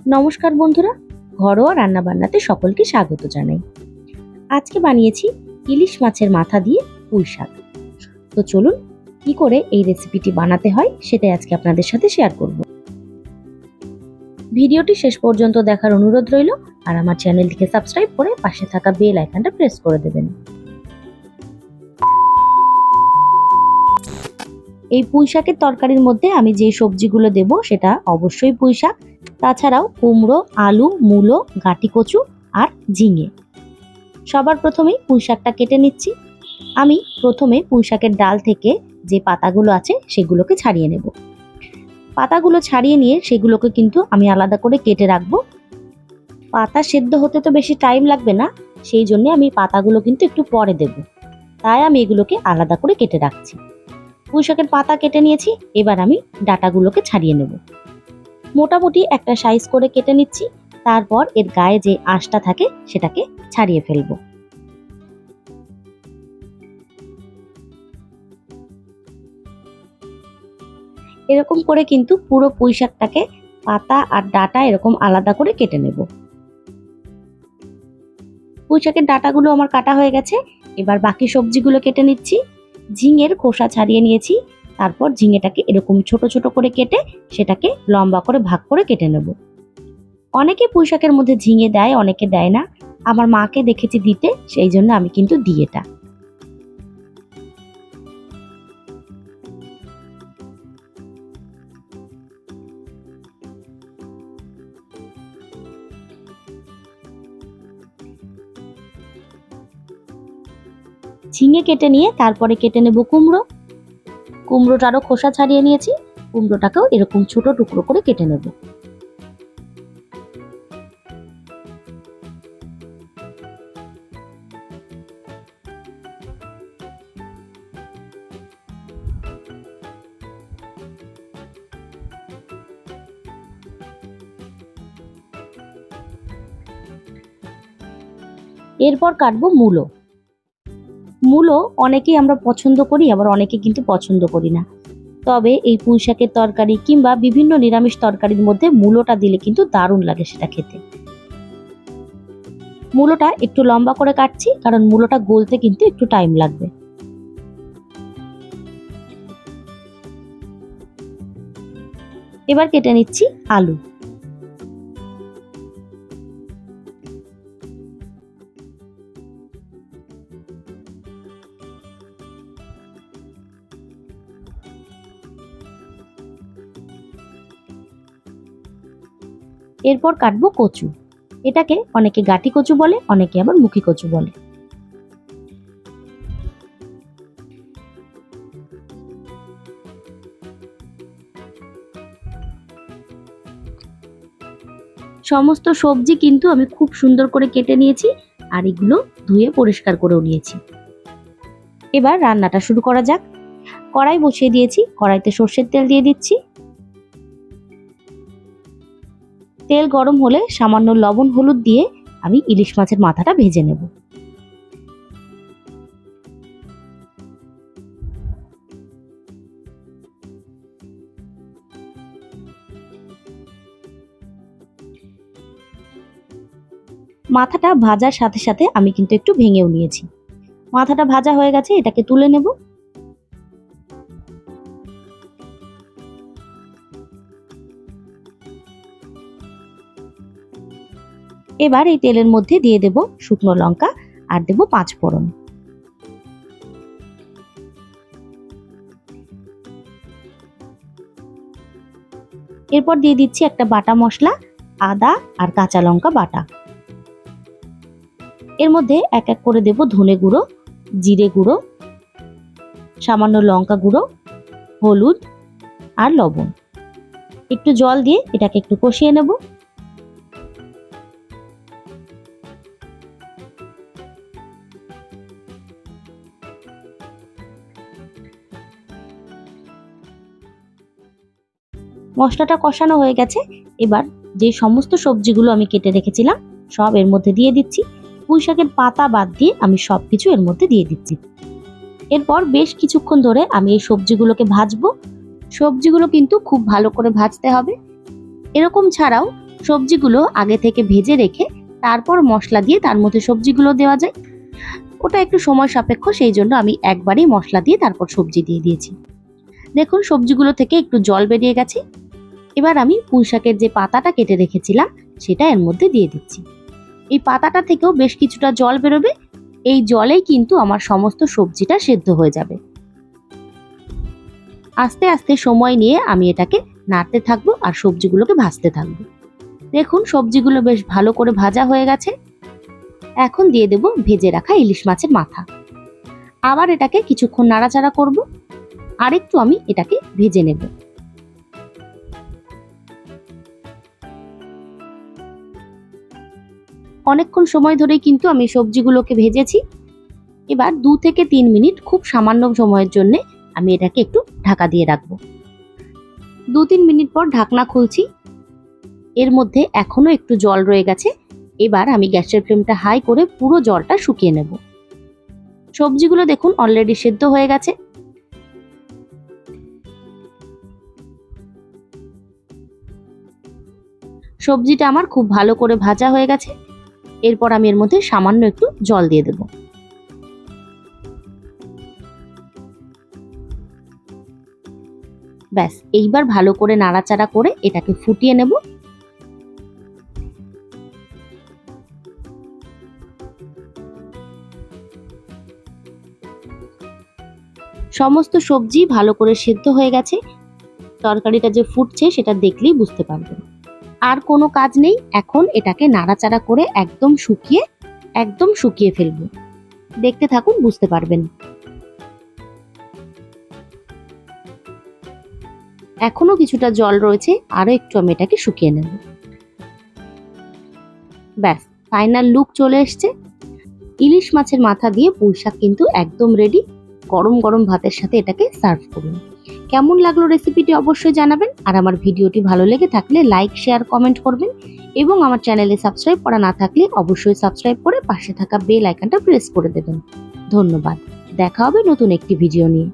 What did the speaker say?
নমস্কার বন্ধুরা, ঘরোয়া রান্নাবান্নাতে সকলকে স্বাগত জানাই। আজকে বানিয়েছি ইলিশ মাছের মাথা দিয়ে পুঁই শাক। তো চলুন কি করে এই রেসিপিটি বানাতে হয় সেটাই আজকে আপনাদের সাথে শেয়ার করব। ভিডিওটি শেষ পর্যন্ত দেখার অনুরোধ রইল, আর আমার চ্যানেলটিকে সাবস্ক্রাইব করে পাশে থাকা বেল আইকনটা প্রেস করে দেবেন। এই পুঁই শাকের তরকারির মধ্যে আমি যে সবজিগুলো দেব সেটা অবশ্যই পুঁই শাক, তাছাড়াও কুমড়ো, আলু, মূলো, গাঁটি কচু আর ঝিঙে। সবার প্রথমেই পুঁই শাকটা কেটে নিচ্ছি। আমি প্রথমে পুঁই শাকের ডাল থেকে যে পাতাগুলো আছে সেগুলোকে ছাড়িয়ে নেব। পাতাগুলো ছাড়িয়ে নিয়ে সেগুলোকে কিন্তু আমি আলাদা করে কেটে রাখবো। পাতা সেদ্ধ হতে তো বেশি টাইম লাগবে না, সেই জন্য আমি পাতাগুলো কিন্তু একটু পরে দেব, তাই আমি এগুলোকে আলাদা করে কেটে রাখছি। পুঁই শাকের পাতা কেটে নিয়েছি, এবার আমি ডাঁটাগুলোকে ছাড়িয়ে নেব। মোটামুটি একটা সাইজ করে কেটে নিচ্ছি, তারপর এর গায়ে যে আঁশটা থাকে সেটাকে ছাড়িয়ে ফেলব। এরকম করে কিন্তু পুরো পুঁই শাকটাকে পাতা আর ডাঁটা এরকম আলাদা করে কেটে নেব। পুঁই শাকের ডাঁটাগুলো আমার কাটা হয়ে গেছে, এবার বাকি সবজিগুলো কেটে নিচ্ছি। ঝিঙের খোসা ছাড়িয়ে নিয়েছি, তারপর ঝিঙেটাকে এরকম ছোট ছোট করে কেটে সেটাকে লম্বা করে ভাগ করে কেটে নেব। অনেকে পুঁই শাকের মধ্যে ঝিঙে দেয়, অনেকে দেয় না। আমার মাকে দেখেছি দিতে, সেই জন্য আমি কিন্তু দিই এটা। ঝিঙে কেটে নিয়ে তারপরে কেটে নেব কুমড়ো। কুমড়োটারও খোসা ছাড়িয়ে নিয়েছি, কুমড়োটাকেও এরকম ছোট টুকরো করে কেটে নেব। এরপর কাটবো মূলো। মূলো অনেকেই আমরা পছন্দ করি, আবার অনেকে কিন্তু পছন্দ করি না। তবে এই পুঁই শাকের তরকারি কিংবা বিভিন্ন নিরামিষ তরকারির মধ্যে মূলোটা দিলে কিন্তু দারুণ লাগে সেটা খেতে। মূলোটা একটু লম্বা করে কাটছি, কারণ মূলোটা গলতে কিন্তু একটু টাইম লাগবে। এবার কেটে নিচ্ছি আলু। এরপর কাটবো কচু। এটাকে অনেকে গাঁটি কচু বলে, অনেকে আবার মুখী কচু বলে। সমস্ত সবজি কিন্তু আমি খুব সুন্দর করে কেটে নিয়েছি, আর এগুলো ধুয়ে পরিষ্কার করেও নিয়েছি। এবার রান্নাটা শুরু করা যাক। কড়াই বসিয়ে দিয়েছি, কড়াইতে সর্ষের তেল দিয়ে দিচ্ছি। তেল গরম হলে সামান্য লবণ হলুদ দিয়ে আমি ইলিশ মাছের মাথাটা ভেজে নেব। মাথাটা ভাজার সাথে সাথে আমি কিন্তু একটু ভেঙেও নিয়েছি। মাথাটা ভাজা হয়ে গেছে, এটাকে তুলে নেব। এবার এই তেলের মধ্যে দিয়ে দেব শুকনো লঙ্কা আর দেব 5 ফোড়ন। এরপর দিয়ে দিচ্ছি একটা বাটা মশলা, আদা আর কাঁচা লঙ্কা বাটা। এর মধ্যে এক এক করে দেব ধনে গুঁড়ো, জিরে গুঁড়ো, সামান্য লঙ্কা গুঁড়ো, হলুদ আর লবণ। একটু জল দিয়ে এটাকে একটু কষিয়ে নেব। মশলাটা কষানো হয়ে গেছে, এবার যে সমস্ত সবজিগুলো আমি কেটে রেখেছিলাম সব এর মধ্যে দিয়ে দিচ্ছি। পুঁই শাকের পাতা বাদ দিয়ে আমি সবকিছু এর মধ্যে দিয়ে দিচ্ছি। এরপর বেশ কিছুক্ষণ ধরে আমি এই সবজিগুলোকে ভাজবো। সবজিগুলো কিন্তু খুব ভালো করে ভাজতে হবে। এরকম ছাড়াও সবজিগুলো আগে থেকে ভেজে রেখে তারপর মশলা দিয়ে তার মধ্যে সবজিগুলো দেওয়া যায়। ওটা একটু সময় সাপেক্ষ, সেই জন্য আমি একবারই মশলা দিয়ে তারপর সবজি দিয়ে দিয়েছি। দেখুন সবজিগুলো থেকে একটু জল বেরিয়ে গেছে। এবার আমি পুঁইশাকের যে পাতাটা কেটে রেখেছিলাম সেটা এর মধ্যে দিয়ে দিচ্ছি। এই পাতাটা থেকেও বেশ কিছুটা জল বেরোবে। এই জলেই কিন্তু আমার সমস্ত সবজিটা সেদ্ধ হয়ে যাবে। আস্তে আস্তে সময় নিয়ে আমি এটাকে নাড়তে থাকবো আর সবজিগুলোকে ভাজতে থাকবো। দেখুন সবজিগুলো বেশ ভালো করে ভাজা হয়ে গেছে। এখন দিয়ে দেব ভেজে রাখা ইলিশ মাছের মাথা। আবার এটাকে কিছুক্ষণ নাড়াচাড়া করব, আর একটু আমি এটাকে ভেজে নেব। অনেকক্ষণ সময় ধরেই কিন্তু আমি সবজিগুলোকে ভেজেছি। এবার 2 থেকে 3 মিনিট খুব সামান্য সময়ের জন্য আমি এটাকে একটু ঢাকা দিয়ে রাখবো। 2-3 মিনিট পর ঢাকনা খুলছি। এর মধ্যে এখনো একটু জল রয়ে গেছে। এবার আমি গ্যাসের ফ্লেমটা হাই করে পুরো জলটা শুকিয়ে নেব। সবজিগুলো দেখুন অলরেডি সেদ্ধ হয়ে গেছে। সবজিটা আমার খুব ভালো করে ভাজা হয়ে গেছে। এরপর আমি এর মধ্যে সামান্য একটু জল দিয়ে দেব। ব্যাস, এইবার ভালো করে নাড়াচাড়া করে এটাকে ফুটিয়ে নেব। সমস্ত সবজি ভালো করে সেদ্ধ হয়ে গেছে। তরকারিটা যে ফুটছে সেটা দেখলেই বুঝতে পারবেন। আর কোনো কাজ নেই, এখন এটাকে নাড়াচাড়া করে একদম শুকিয়ে ফেলবো। দেখতে থাকুন, বুঝতে পারবেন। এখনো কিছুটা জল রয়েছে, আরো একটু আমি এটাকে শুকিয়ে নেব। ব্যাস, ফাইনাল লুক চলে এসছে। ইলিশ মাছের মাথা দিয়ে পুঁইশাক কিন্তু একদম রেডি। গরম গরম ভাতের সাথে এটাকে সার্ভ করুন। কেমন লাগলো রেসিপিটি অবশ্যই জানাবেন। আর আমার ভিডিওটি ভালো লেগে থাকলে লাইক, শেয়ার, কমেন্ট করবেন। এবং আমার চ্যানেলে সাবস্ক্রাইব করা না থাকলে অবশ্যই সাবস্ক্রাইব করে পাশে থাকা বেল আইকনটা প্রেস করে দেবেন। ধন্যবাদ। দেখা হবে নতুন একটি ভিডিও নিয়ে।